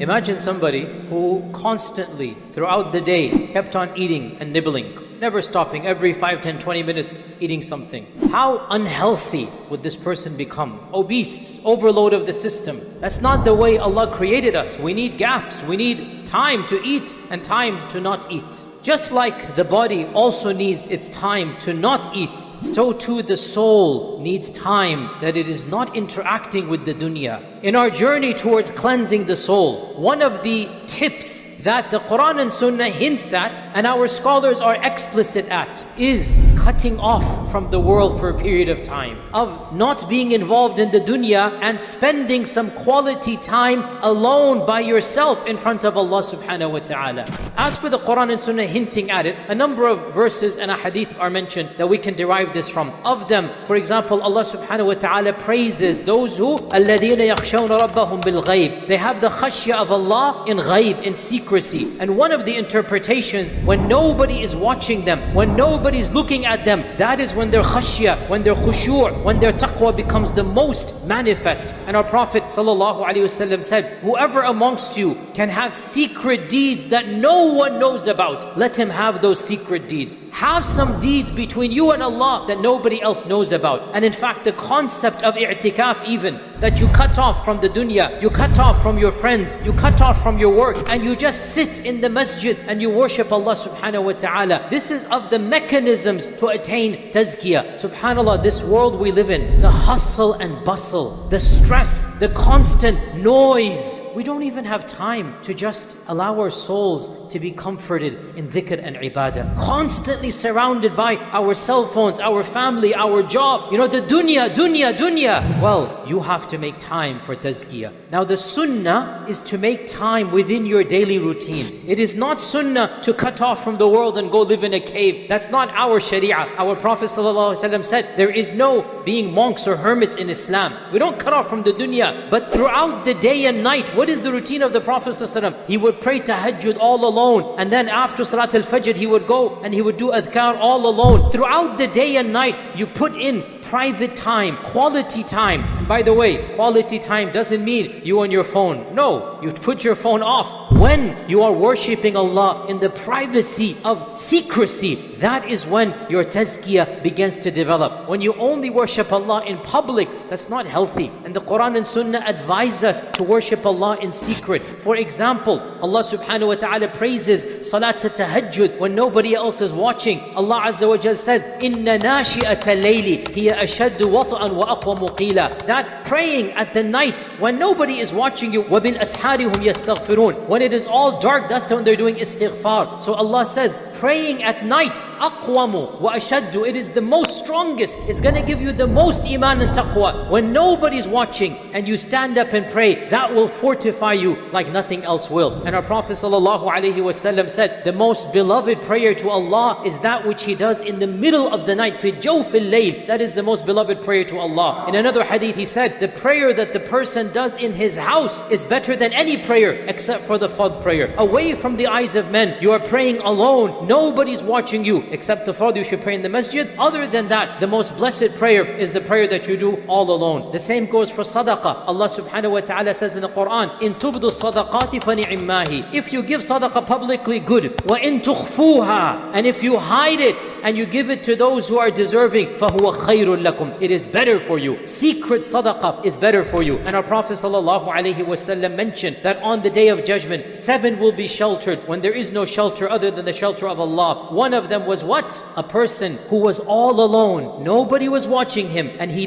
Imagine somebody who constantly, throughout the day, kept on eating and nibbling, never stopping, every 5, 10, 20 minutes eating something. How unhealthy would this person become? Obese, overload of the system. That's not the way Allah created us. We need gaps. We need time to eat and time to not eat. Just like the body also needs its time to not eat, so too the soul needs time that it is not interacting with the dunya. In our journey towards cleansing the soul, one of the tips that the Quran and Sunnah hints at, and our scholars are explicit at, is cutting off from the world for a period of time, of not being involved in the dunya and spending some quality time alone by yourself in front of Allah subhanahu wa ta'ala. As for the Quran and Sunnah hinting at it, a number of verses and a hadith are mentioned that we can derive this from. Of them, for example, Allah subhanahu wa ta'ala praises those who الَّذِينَ يَخْشَوْنَ رَبَّهُمْ بِالْغَيْبِ. They have the khashya of Allah in ghaib, in secrecy. And one of the interpretations, when nobody is watching them, when nobody is looking at them, that is when their khashya, when their khushu', when their taqwa becomes the most manifest. And our Prophet ﷺ said, whoever amongst you can have secret deeds that no one knows about, let him have those secret deeds. Have some deeds between you and Allah that nobody else knows about. And in fact, the concept of i'tikaf even, that you cut off from the dunya, you cut off from your friends, you cut off from your work, and you just sit in the masjid and you worship Allah subhanahu wa ta'ala. This is of the mechanisms to attain tazkiyah. Subhanallah, this world we live in, the hustle and bustle, the stress, the constant noise, we don't even have time to just allow our souls to be comforted in dhikr and ibadah. Constantly surrounded by our cell phones, our family, our job, the dunya. Well, you have to make time for tazkiyah. Now the sunnah is to make time within your daily routine. It is not sunnah to cut off from the world and go live in a cave. That's not our sharia. Our Prophet ﷺ said, there is no being monks or hermits in Islam. We don't cut off from the dunya. But throughout the day and night, what is the routine of the Prophet ﷺ? He would pray tahajjud all alone. And then after Salat al-Fajr, he would go and he would do adhkar all alone. Throughout the day and night, you put in private time, quality time. And by the way, quality time doesn't mean you on your phone. No, you put your phone off. When you are worshipping Allah in the privacy of secrecy, that is when your tazkiyah begins to develop. When you only worship Allah in public, that's not healthy. And the Quran and Sunnah advise us to worship Allah in secret. For example, Allah subhanahu wa ta'ala praises Salat al-Tahajjud when nobody else is watching. Allah Azza wa Jal says, إِنَّ نَاشِئَةَ اللَّيْلِ هِيَ أَشَدُّ وَطْئًا وَأَقْوَمُ قِيلًا. That praying at the night when nobody is watching you, وَبِالْأَسْحَارِ هُمْ يَسْتَغْفِرُونَ. When it is all dark, that's when they're doing istighfar. So Allah says, praying at night, أَقْوَمُ وَأَشَدُّ. It is the most strongest. It's going to give you the most iman and taqwa. When nobody's watching and you stand up and pray, that will fortify you like nothing else will. And our Prophet ﷺ said, the most beloved prayer to Allah is that which he does in the middle of the night. فِي جَوْفِ اللَّيْلِ. That is the most beloved prayer to Allah. In another hadith, he said, the prayer that the person does in his house is better than any prayer except for the fard prayer. Away from the eyes of men, you are praying alone. Nobody's watching you except the fard. You should pray in the masjid. Other than that, the most blessed prayer is the prayer that you do all alone. The same goes for sadaqah. Allah subhanahu wa ta'ala says in the Quran, إِن تُبْدُ الصَّدَقَاتِ فَنِعِمَّاهِ. If you give sadaqah publicly, good. وَإِن تُخْفُوهَا. And if you hide it and you give it to those who are deserving, فَهُوَ خَيْرٌ لَكُمْ. It is better for you. Secret sadaqah is better for you. And our Prophet sallallahu alaihi wasallam mentioned that on the day of judgment, 7 will be sheltered when there is no shelter other than the shelter of Allah. One of them was what? A person who was all alone. Nobody was watching him, and he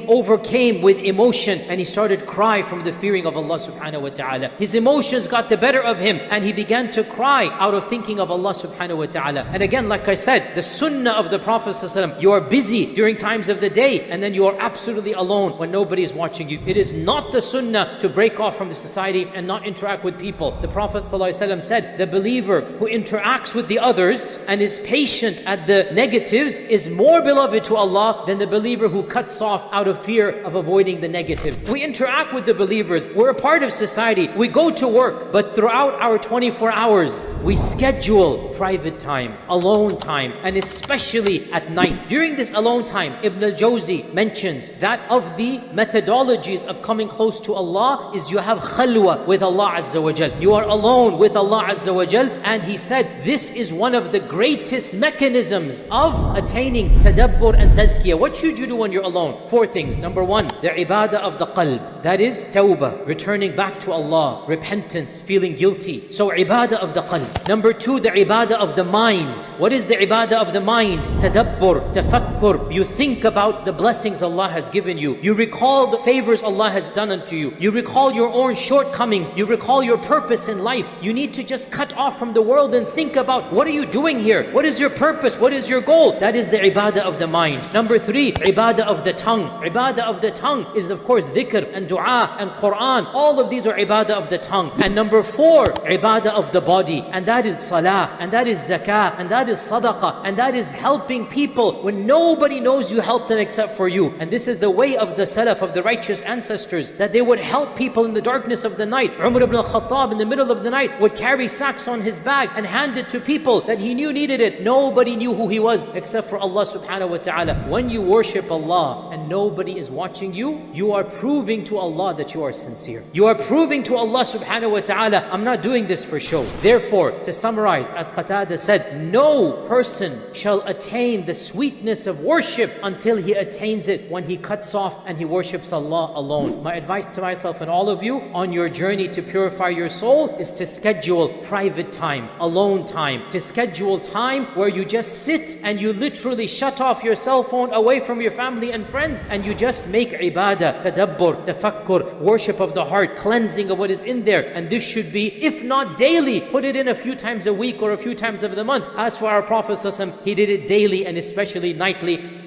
overcame with emotion, and he started cry from the fearing of Allah subhanahu wa ta'ala. His emotions got the better of him, and he began to cry out of thinking of Allah subhanahu wa ta'ala. And again, like I said, the sunnah of the Prophet ﷺ, you are busy during times of the day, and then you are absolutely alone when nobody is watching you. It is not the sunnah to break off from the society and not interact with people. The Prophet ﷺ said, the believer who interacts with the others and is patient patient at the negatives is more beloved to Allah than the believer who cuts off out of fear of avoiding the negative. We interact with the believers. We're a part of society. We go to work. But throughout our 24 hours, we schedule private time, alone time, and especially at night. During this alone time, Ibn al-Jawzi mentions that of the methodologies of coming close to Allah is you have khalwa with Allah Azza wa Jal. You are alone with Allah Azza wa Jal. And he said this is one of the greatest mechanisms of attaining tadabbur and tazkiyah. What should you do when you're alone? 4 things. Number 1, the ibadah of the qalb. That is tawbah, returning back to Allah, repentance, feeling guilty. So ibadah of the qalb. Number 2, the ibadah of the mind. What is the ibadah of the mind? Tadabbur, tafakkur. You think about the blessings Allah has given you. You recall the favors Allah has done unto you. You recall your own shortcomings. You recall your purpose in life. You need to just cut off from the world and think about what are you doing here? What is your purpose? What is your goal? That is the ibadah of the mind. Number 3, ibadah of the tongue. Ibadah of the tongue is of course dhikr and dua and Quran. All of these are ibadah of the tongue. And number 4, ibadah of the body. And that is salah. And that is zakah. And that is sadaqah. And that is helping people when nobody knows you help them except for you. And this is the way of the salaf, of the righteous ancestors, that they would help people in the darkness of the night. Umar ibn al-Khattab in the middle of the night would carry sacks on his back and hand it to people that he knew needed it. Nobody knew who he was except for Allah subhanahu wa ta'ala. When you worship Allah and nobody is watching you, you are proving to Allah that you are sincere. You are proving to Allah subhanahu wa ta'ala, I'm not doing this for show. Therefore, to summarize, as Qatada said, no person shall attain the sweetness of worship until he attains it when he cuts off and he worships Allah alone. My advice to myself and all of you on your journey to purify your soul is to schedule private time, alone time, to schedule time where you just sit and you literally shut off your cell phone away from your family and friends and you just make ibadah, tadabbur, tafakkur, worship of the heart, cleansing of what is in there. And this should be, if not daily, put it in a few times a week or a few times of the month. As for our Prophet ﷺ, he did it daily and especially nightly.